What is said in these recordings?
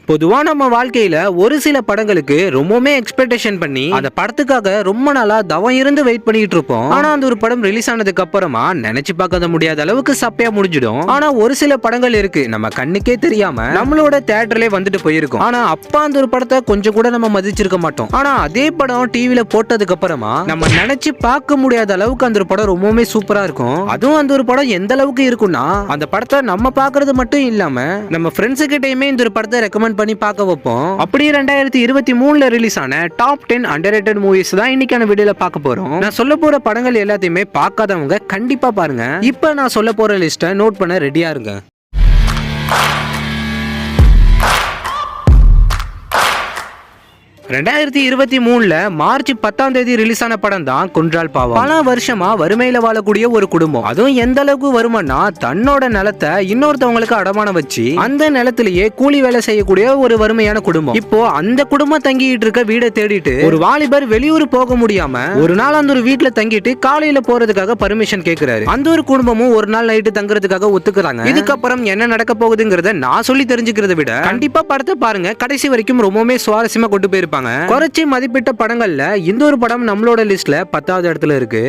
பொதுவா நம்ம வாழ்க்கையில ஒரு சில படங்களுக்கு ரொம்பவுமே எக்ஸ்பெக்டேஷன் பண்ணி அந்த படத்துக்காக ரொம்ப நாளா தவம் இருந்து வெயிட் பண்ணிட்டு இருப்போம். ஆனா அந்த ஒரு படம் ரிலீஸ் ஆனதுக்கு அப்புறமா நினைச்சு பார்க்க முடியாத அளவுக்கு சப்பையா முடிஞ்சிடும். ஆனா ஒரு சில படங்கள் இருக்கு நம்ம கண்ணுக்கே தெரியாம நம்மளோட தியேட்டர்லயே வந்துட்டு போயிருக்கும். ஆனா அப்பா அந்த ஒரு படத்தை கொஞ்சம் கூட நம்ம மதிச்சிருக்க மாட்டோம். ஆனா அதே படம் டிவில போட்டதுக்கு அப்புறமா நம்ம நினைச்சு பார்க்க முடியாத அளவுக்கு அந்த ஒரு படம் ரொம்பவுமே சூப்பரா இருக்கும். அதுவும் அந்த ஒரு படம் எந்த அளவுக்கு இருக்கும்னா அந்த படத்தை நம்ம பாக்குறது மட்டும் இல்லாம நம்ம ஃப்ரெண்ட்ஸ் கிட்டயுமே இந்த ஒரு படத்தை ரெக்கமெண்ட் பண்ணி பார்க்க வைப்போம். அப்படி 2023ல ரிலீஸ் ஆன டாப் 10 அண்டர்ரேட்டட் மூவிஸ் தான் இன்னைக்கான வீடியோல பார்க்க போறோம். நான் சொல்ல போற படங்கள் எல்லாத்தையுமே பார்க்காதவங்க கண்டிப்பா பாருங்க. இப்போ நான் சொல்ல போற லிஸ்ட்டை நோட் பண்ண ரெடியா இருங்க. 2023ல மார்ச் 10ஆம் தேதி ரிலீஸ் ஆன படம் தான் கொன்றால் பாவம். பல வருஷமா வறுமையில வாழக்கூடிய ஒரு குடும்பம், அதுவும் எந்த அளவுக்கு வருமானா தன்னோட நிலத்தை இன்னொருத்தவங்களுக்கு அடமானம் வச்சு அந்த நிலத்திலேயே கூலி வேலை செய்யக்கூடிய ஒரு வறுமையான குடும்பம். இப்போ அந்த குடும்பம் தங்கிட்டு இருக்க வீடை தேடிட்டு ஒரு வாலிபர் வெளியூர் போக முடியாம ஒரு நாள் அந்த ஒரு வீட்டுல தங்கிட்டு காலையில போறதுக்காக பர்மிஷன் கேட்கிறாரு. அந்த ஒரு குடும்பமும் ஒரு நாள் நைட்டு தங்குறதுக்காக ஒத்துக்கிறாங்க. இதுக்கப்புறம் என்ன நடக்க போகுதுங்கிறத நான் சொல்லி தெரிஞ்சுக்கிறத விட கண்டிப்பா படத்தை பாருங்க, கடைசி வரைக்கும் ரொம்பவுமே சுவாரஸ்யமா கொண்டு போயிருப்பாங்க. குறைச்சி மதிப்பிட்ட படங்கள்ல இந்த ஒரு படம் நம்மளோட லிஸ்ட்ல 10வது இடத்துல இருக்கு.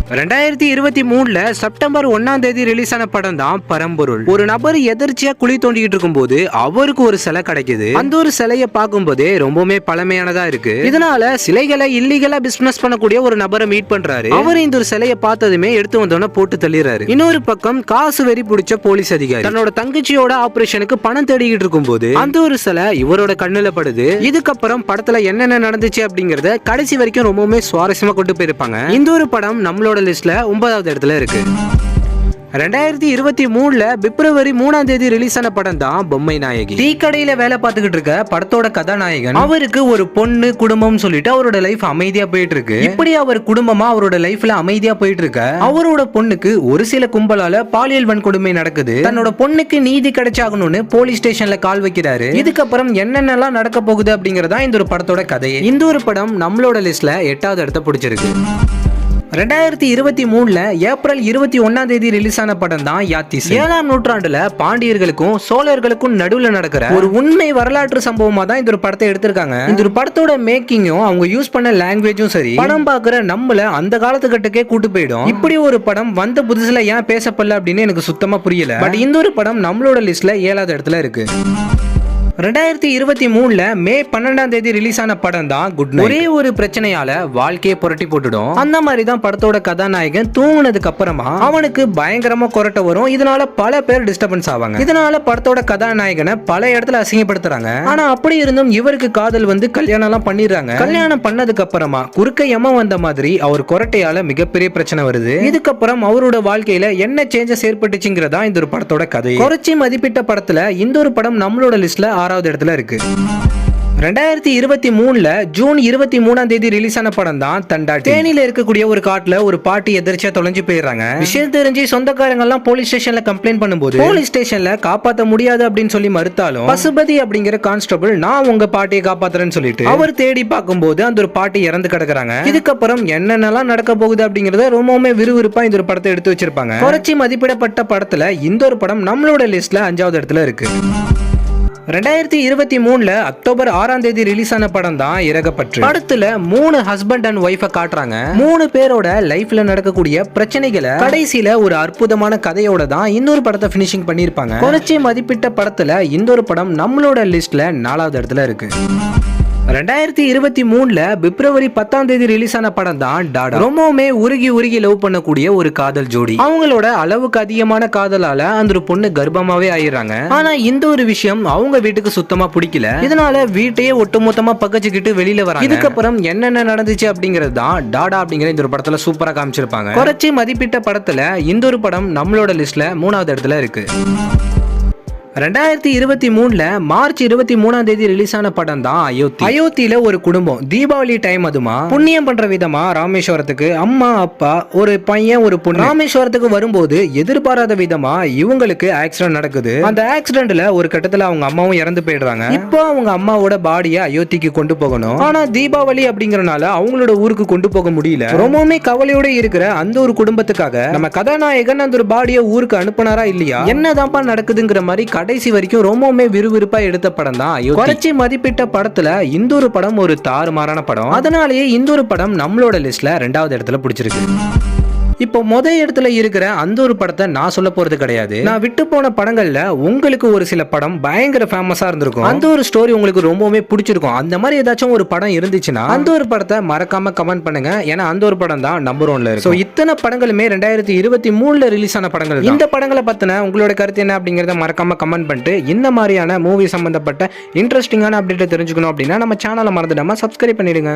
2023ல செப்டம்பர் 1ஆம் தேதி ரிலீஸ் ஆன படம் தான் பரம்பொருள். ஒரு நபர் எதிர்ச்சியா குழி தோண்டிட்டு இருக்கும் போது அவருக்கு ஒரு சிலை கிடைக்குது. அந்த ஒரு சிலையை பார்க்கும் போதே ரொம்பவுமே பழமையானதா இருக்கு. இதனால சிலைகளை இல்லீகலா பிசினஸ் பண்ணக்கூடிய ஒரு நபரை மீட் பண்றாரு. அவர் இந்த ஒரு சிலையை பார்த்ததுமே எடுத்து வந்தோன்னு போட்டு தள்ளிடுறாரு. இன்னொரு பக்கம் காசு வெறி பிடிச்ச போலீஸ் அதிகாரி தன்னோட தங்கச்சியோட ஆபரேஷனுக்கு பணம் தேடிக்கிட்டு இருக்கும் போது அந்த ஒரு சிலை இவரோட கண்ணுல படுது. இதுக்கப்புறம் படத்துல என்னென்ன நடந்துச்சு அப்படிங்கறத கடைசி வரைக்கும் ரொம்பவுமே சுவாரஸ்யமா கொண்டு போயிருப்பாங்க. இந்த ஒரு படம் நம்மளோட லிஸ்ட்ல 9வது இடத்துல இருக்கு. 2023ல பிப்ரவரி 3ஆம் தேதி ரிலீஸ் ஆன படம் தான் பொம்மை நாயகி. டீ கடையில வேலை பார்த்துக்கிட்டு இருக்க படத்தோட கதாநாயகன் அவருக்கு ஒரு பொண்ணு குடும்பம் சொல்லிட்டு அவரோட லைஃப் அமைதியா போயிட்டு இருக்கு. இப்படி அவர் குடும்பமா அவரோட லைஃப்ல அமைதியா போயிட்டு இருக்க அவரோட பொண்ணுக்கு ஒரு சில கும்பலால பாலியல் வன்கொடுமை நடக்குது. தன்னோட பொண்ணுக்கு நீதி கிடைச்சாகணும்னு போலீஸ் ஸ்டேஷன்ல கால் வைக்கிறாரு. இதுக்கப்புறம் என்னென்னலாம் நடக்க போகுது அப்படிங்கறதா இந்த ஒரு படத்தோட கதையே. இந்த ஒரு படம் நம்மளோட லிஸ்ட்ல 8வது இடத்தை பிடிச்சிருக்கு. 2023ல ஏப்ரல் 21ஆம் தேதி ரிலீஸ் ஆன படம் தான் யாத்திசை. 7ஆம் நூற்றாண்டுல பாண்டியர்களுக்கும் சோழர்களுக்கும் நடுவுல நடக்கிற ஒரு உண்மை வரலாற்று சம்பவமா தான் இந்த ஒரு படத்தை எடுத்திருக்காங்க. இந்த ஒரு படத்தோட மேக்கிங்கும் அவங்க யூஸ் பண்ண லாங்குவேஜும் சரி, படம் பாக்குற நம்மள அந்த காலத்துக்கட்டுக்கே கூட்டு போயிடும். இப்படி ஒரு படம் வந்த புதுசுல ஏன் பேசப்படல அப்படின்னு எனக்கு சுத்தமா புரியல. பட் இந்த ஒரு படம் நம்மளோட லிஸ்ட்ல 7வது இடத்துல இருக்கு. 2023ல மே 12ஆம் தேதி ரிலீஸ் ஆன படம் தான் குட் நைட். ஒரே ஒரு பிரச்சனையால வாழ்க்கையை புரட்டி போட்டுடும். அந்த மாதிரி தான் படத்தோட கதாநாயகன் தூங்குனதுக்கு அப்புறமா அவனுக்கு பயங்கரமா கொரட்டை வரும். இதனால பல பேர் டிஸ்டர்பன்ஸ் ஆவாங்க. இதனால படத்தோட கதாநாயகனை பல இடத்துல அசிங்கப்படுத்துறாங்க. ஆனா அப்படி இருந்தும் இவருக்கு காதல் வந்து கல்யாணம் எல்லாம் பண்ணிடுறாங்க. கல்யாணம் பண்ணதுக்கு அப்புறமா குறுக்க யம வந்த மாதிரி அவர் கொரட்டையால மிகப்பெரிய பிரச்சனை வருது. இதுக்கப்புறம் அவரோட வாழ்க்கையில என்ன சேஞ்சஸ் ஏற்பட்டுச்சுங்கிறதா இந்த ஒரு படத்தோட கதை. குறைச்சி மதிப்பிட்ட படத்துல இந்த ஒரு படம் நம்மளோட லிஸ்ட்ல 6வது இடத்துல இருக்கு. 2023ல ஜூன் 23ஆம் தேதி ரிலீஸ் ஆன படம் தான் தண்டாட்டி. தேனியில இருக்கக்கூடிய ஒரு காட்டுல ஒரு பாட்டி எதிர்ச்சியா தொலைஞ்சு போயிடுறாங்க. விஷயம் தெரிஞ்சு சொந்தக்காரங்க எல்லாம் போலீஸ் ஸ்டேஷன்ல கம்ப்ளைண்ட் பண்ணும்போது போலீஸ் ஸ்டேஷன்ல காப்பாத்த முடியாது அப்படின்னு சொல்லி மறுத்தாலும் பசுபதி அப்படிங்கிற கான்ஸ்டபிள் நான் உங்க பாட்டியை காப்பாத்துறேன்னு சொல்லிட்டு அவர் தேடி பார்க்கும்போது அந்த ஒரு பாட்டி இறந்து கிடக்குறாங்க. இதுக்கப்புறம் என்னென்னலாம் நடக்க போகுது அப்படிங்கறத ரொம்பவுமே விறுவிறுப்பா இந்த ஒரு படத்தை எடுத்து வச்சிருப்பாங்க. குறைச்சி மதிப்பிடப்பட்ட படத்துல இந்த ஒரு படம் நம்மளோட லிஸ்ட்ல 5வது இடத்துல இருக்கு. 2023ல அக்டோபர் 6ஆம் தேதி ரிலீஸ் ஆன படம் தான் இறகப்பற்று. படத்துல 3 ஹஸ்பண்ட் அண்ட் ஒய்ஃபை காட்டுறாங்க. 3 பேரோட லைஃப்ல நடக்கக்கூடிய பிரச்சனைகளை கடைசியில ஒரு அற்புதமான கதையோட தான் இன்னொரு படத்தை பினிஷிங் பண்ணிருப்பாங்க. குறைச்சி மதிப்பிட்ட படத்துல இந்த ஒரு படம் நம்மளோட லிஸ்ட்ல 4வது இடத்துல இருக்கு. 2023ல பிப்ரவரி 10ஆம் தேதி ரிலீஸ் ஆன படம் தான் டாடா. ரொம்பவுமே உருகி லவ் பண்ணக்கூடிய ஒரு காதல் ஜோடி. அவங்களோட அளவுக்கு அதிகமான காதலால அந்த ஒரு பொண்ணு கர்ப்பமாவே ஆயிடுறாங்க. ஆனா இந்த ஒரு விஷயம் அவங்க வீட்டுக்கு சுத்தமா பிடிக்கல. இதனால வீட்டையே ஒட்டுமொத்தமா பக்கச்சுக்கிட்டு வெளியில வராங்க. இதுக்கப்புறம் என்னென்ன நடந்துச்சு அப்படிங்கிறது தான் டாடா அப்படிங்கிற இந்த ஒரு படத்துல சூப்பரா காமிச்சிருப்பாங்க. குறைச்சி மதிப்பிட்ட படத்துல இந்த ஒரு படம் நம்மளோட லிஸ்ட்ல 3வது இடத்துல இருக்கு. 2023ல மார்ச் 23ஆம் தேதி ரிலீஸ் ஆன படம் தான் அயோத்தி. அயோத்தியில ஒரு குடும்பம் தீபாவளி டைம் அதுமா புண்ணியம் பண்ற விதமா ராமேஸ்வரத்துக்கு அம்மா அப்பா ஒரு பையன் ஒரு பொண்ணு ராமேஸ்வரத்துக்கு வரும்போது எதிர்பாராத விதமா இவங்களுக்கு ஆக்சிடென்ட் நடக்குது. அந்த ஆக்சிடென்ட்ல ஒரு கட்டத்துல அவங்க அம்மாவும் இறந்து போயிடுறாங்க. இப்போ அவங்க அம்மாவோட பாடியை அயோத்திக்கு கொண்டு போகணும். ஆனா தீபாவளி அப்படிங்கறனால அவங்களோட ஊருக்கு கொண்டு போக முடியல. ரொம்பவுமே கவலையோட இருக்கிற அந்த ஒரு குடும்பத்துக்காக நம்ம கதாநாயகன் அந்த ஒரு பாடியை ஊருக்கு அனுப்புனாரா இல்லையா, என்னதான்ப்பா நடக்குதுங்கிற மாதிரி கடைசி வரைக்கும் ரொம்பவுமே விறுவிறுப்பா எடுத்த படம் தான் அயோத்தி. குறைச்சி மதிப்பிட்ட படத்துல இந்த ஒரு படம் ஒரு தாறுமாறான படம். அதனாலேயே இந்த ஒரு படம் நம்மளோட லிஸ்ட்ல 2வது இடத்துல பிடிச்சிருக்கு. இப்போ இடத்துல இருக்கிற அந்த ஒரு படத்தை நான் சொல்ல போறது கிடையாது. நான் விட்டு போன படங்கள்ல உங்களுக்கு ஒரு சில படம் பயங்கர ஃபேமஸா இருந்திருக்கும். அந்த ஒரு ஸ்டோரி உங்களுக்கு ரொம்பவே பிடிச்சிருக்கும். அந்த மாதிரி ஏதாச்சும் ஒரு படம் இருந்துச்சுன்னா அந்த ஒரு படத்தை மறக்காம கமெண்ட் பண்ணுங்க. ஏன்னா அந்த ஒரு படம் தான் நம்பர் 1ல இருக்கு. சோ இத்தனை படங்களுமே 2023ல ரிலீஸ் ஆன படங்கள். இந்த படங்களை பத்தின உங்களோட கருத்து என்ன அப்படிங்கறத மறக்காம கமெண்ட் பண்ணிட்டு இந்த மாதிரியான மூவி சம்பந்தப்பட்ட இன்ட்ரெஸ்டிங்கான அப்டேட் தெரிஞ்சுக்கணும் அப்படின்னா நம்ம சேனலை மறந்துடாம சப்ஸ்கிரைப் பண்ணிடுங்க.